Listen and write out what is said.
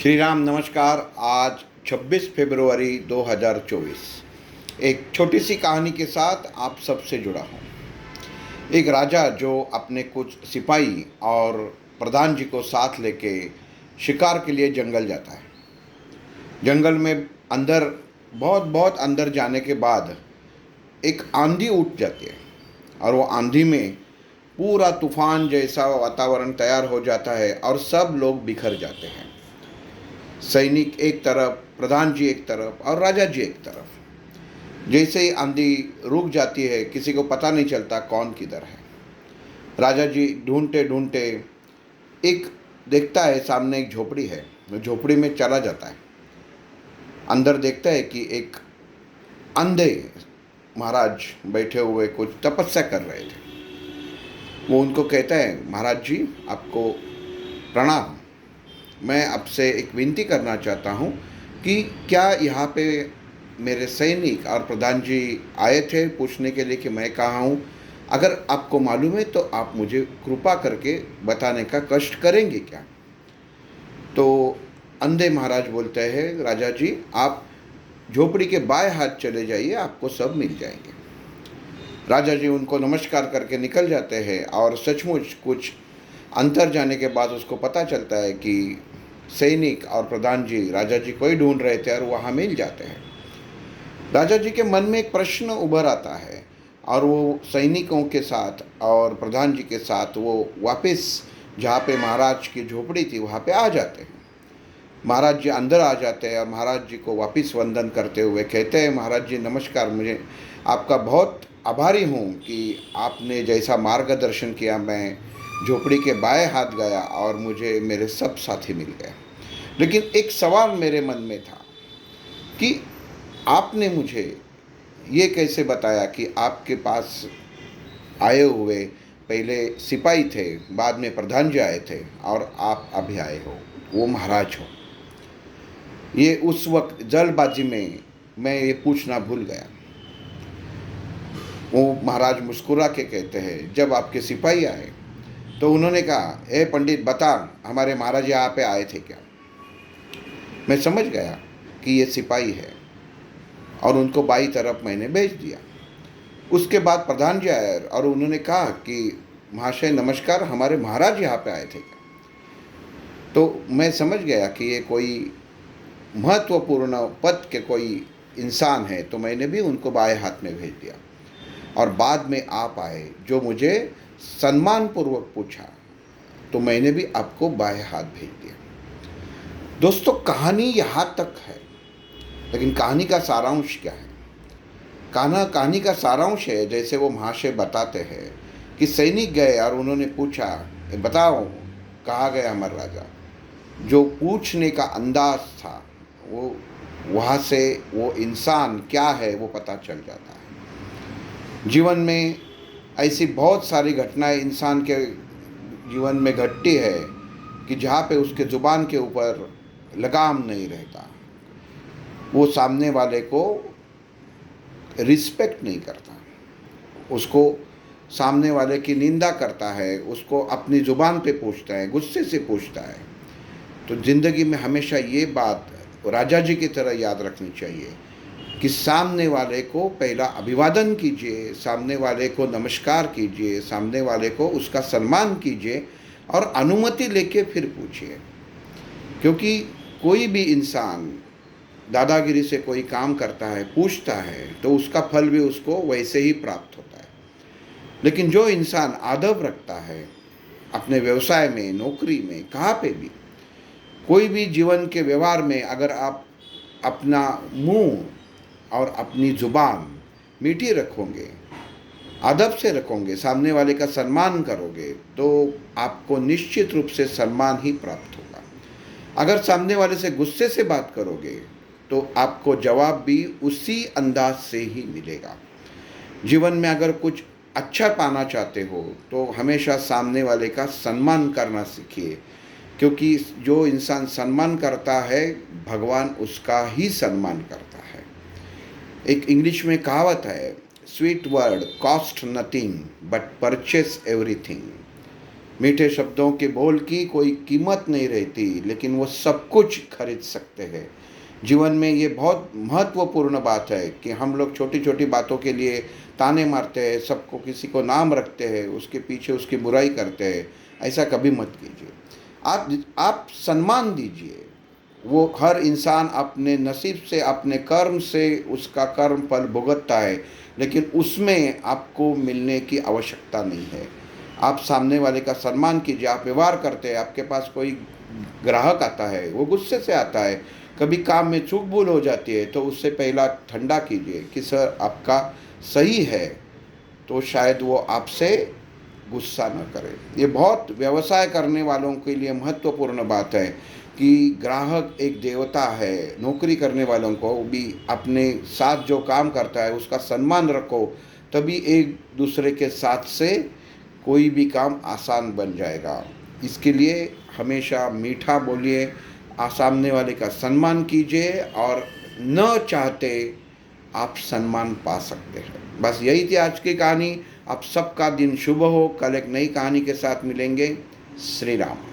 श्री राम नमस्कार। आज 26 फरवरी 2024 एक छोटी सी कहानी के साथ आप सबसे जुड़ा हूँ। एक राजा जो अपने कुछ सिपाही और प्रधान जी को साथ लेके शिकार के लिए जंगल जाता है। जंगल में अंदर बहुत बहुत अंदर जाने के बाद एक आंधी उठ जाती है और वो आंधी में पूरा तूफान जैसा वातावरण तैयार हो जाता है और सब लोग बिखर जाते हैं। सैनिक एक तरफ, प्रधान जी एक तरफ और राजा जी एक तरफ। जैसे ही आंधी रुक जाती है किसी को पता नहीं चलता कौन किधर है। राजा जी ढूंढते ढूंढते एक देखता है सामने एक झोपड़ी है। वो झोपड़ी में चला जाता है। अंदर देखता है कि एक अंधे महाराज बैठे हुए कुछ तपस्या कर रहे थे। वो उनको कहता है, महाराज जी आपको प्रणाम। मैं आपसे एक विनती करना चाहता हूँ कि क्या यहाँ पे मेरे सैनिक और प्रधान जी आए थे पूछने के लिए कि मैं कहाँ हूँ। अगर आपको मालूम है तो आप मुझे कृपा करके बताने का कष्ट करेंगे क्या। तो अंधे महाराज बोलते हैं, राजा जी आप झोपड़ी के बाएं हाथ चले जाइए, आपको सब मिल जाएंगे। राजा जी उनको नमस्कार करके निकल जाते हैं और सचमुच कुछ अंतर जाने के बाद उसको पता चलता है कि सैनिक और प्रधान जी राजा जी को ही ढूंढ रहे थे और वहाँ मिल जाते हैं। राजा जी के मन में एक प्रश्न उभर आता है और वो सैनिकों के साथ और प्रधान जी के साथ वो वापस जहाँ पे महाराज की झोपड़ी थी वहाँ पे आ जाते हैं। महाराज जी अंदर आ जाते हैं और महाराज जी को वापस वंदन करते हुए कहते हैं, महाराज जी नमस्कार, मुझे आपका बहुत आभारी हूँ कि आपने जैसा मार्गदर्शन किया मैं झोपड़ी के बाएं हाथ गया और मुझे मेरे सब साथी मिल गए। लेकिन एक सवाल मेरे मन में था कि आपने मुझे ये कैसे बताया कि आपके पास आए हुए पहले सिपाही थे, बाद में प्रधान जी आए थे और आप अभी आए हो, वो महाराज हो। ये उस वक्त जल्दबाजी में मैं ये पूछना भूल गया। वो महाराज मुस्कुरा के कहते हैं, जब आपके सिपाही आए तो उन्होंने कहा, ए पंडित बता हमारे महाराज यहाँ पे आए थे क्या। मैं समझ गया कि ये सिपाही है और उनको बाई तरफ मैंने भेज दिया। उसके बाद प्रधान जी आए और उन्होंने कहा कि महाशय नमस्कार, हमारे महाराज यहाँ पे आए थे क्या। तो मैं समझ गया कि ये कोई महत्वपूर्ण पद के कोई इंसान है, तो मैंने भी उनको बाएं हाथ में भेज दिया। और बाद में आप आए जो मुझे सम्मानपूर्वक पूछा, तो मैंने भी आपको बाएं हाथ भेज दिया। दोस्तों कहानी यहाँ तक है, लेकिन कहानी का सारांश क्या है। कहानी का सारांश है जैसे वो महाशय बताते हैं कि सैनिक गए और उन्होंने पूछा, बताओ कहाँ गए हमारा राजा। जो पूछने का अंदाज था वो वहाँ से वो इंसान क्या है वो पता चल जाता है। जीवन में ऐसी बहुत सारी घटनाएं इंसान के जीवन में घटती है कि जहाँ पे उसके ज़ुबान के ऊपर लगाम नहीं रहता, वो सामने वाले को रिस्पेक्ट नहीं करता, उसको सामने वाले की निंदा करता है, उसको अपनी ज़ुबान पे पूछता है, गुस्से से पूछता है। तो ज़िंदगी में हमेशा ये बात राजा जी की तरह याद रखनी चाहिए कि सामने वाले को पहला अभिवादन कीजिए, सामने वाले को नमस्कार कीजिए, सामने वाले को उसका सम्मान कीजिए और अनुमति लेके फिर पूछिए। क्योंकि कोई भी इंसान दादागिरी से कोई काम करता है, पूछता है, तो उसका फल भी उसको वैसे ही प्राप्त होता है। लेकिन जो इंसान आदब रखता है अपने व्यवसाय में, नौकरी में, कहाँ पे भी, कोई भी जीवन के व्यवहार में अगर आप अपना मुंह और अपनी ज़ुबान मीठी रखोगे, अदब से रखोगे, सामने वाले का सम्मान करोगे, तो आपको निश्चित रूप से सम्मान ही प्राप्त होगा। अगर सामने वाले से गुस्से से बात करोगे तो आपको जवाब भी उसी अंदाज से ही मिलेगा। जीवन में अगर कुछ अच्छा पाना चाहते हो तो हमेशा सामने वाले का सम्मान करना सीखिए, क्योंकि जो इंसान सम्मान करता है भगवान उसका ही सम्मान करता है। एक इंग्लिश में कहावत है, sweet word cost nothing but purchase everything. मीठे शब्दों के बोल की कोई कीमत नहीं रहती, लेकिन वो सब कुछ खरीद सकते हैं। जीवन में ये बहुत महत्वपूर्ण बात है कि हम लोग छोटी छोटी बातों के लिए ताने मारते हैं, सबको किसी को नाम रखते हैं, उसके पीछे उसकी बुराई करते हैं। ऐसा कभी मत कीजिए। आप सम्मान दीजिए। वो हर इंसान अपने नसीब से, अपने कर्म से उसका कर्म फल भुगतता है, लेकिन उसमें आपको मिलने की आवश्यकता नहीं है। आप सामने वाले का सम्मान कीजिए। आप व्यवहार करते हैं, आपके पास कोई ग्राहक आता है, वो गुस्से से आता है, कभी काम में चूक भूल हो जाती है, तो उससे पहला ठंडा कीजिए कि सर आपका सही है, तो शायद वो आपसे गुस्सा न करे। ये बहुत व्यवसाय करने वालों के लिए महत्वपूर्ण बात है कि ग्राहक एक देवता है। नौकरी करने वालों को भी अपने साथ जो काम करता है उसका सम्मान रखो, तभी एक दूसरे के साथ से कोई भी काम आसान बन जाएगा। इसके लिए हमेशा मीठा बोलिए, सामने वाले का सम्मान कीजिए, और न चाहते आप सम्मान पा सकते हैं। बस यही थी आज की कहानी। आप सबका दिन शुभ हो। कल एक नई कहानी के साथ मिलेंगे। श्री राम।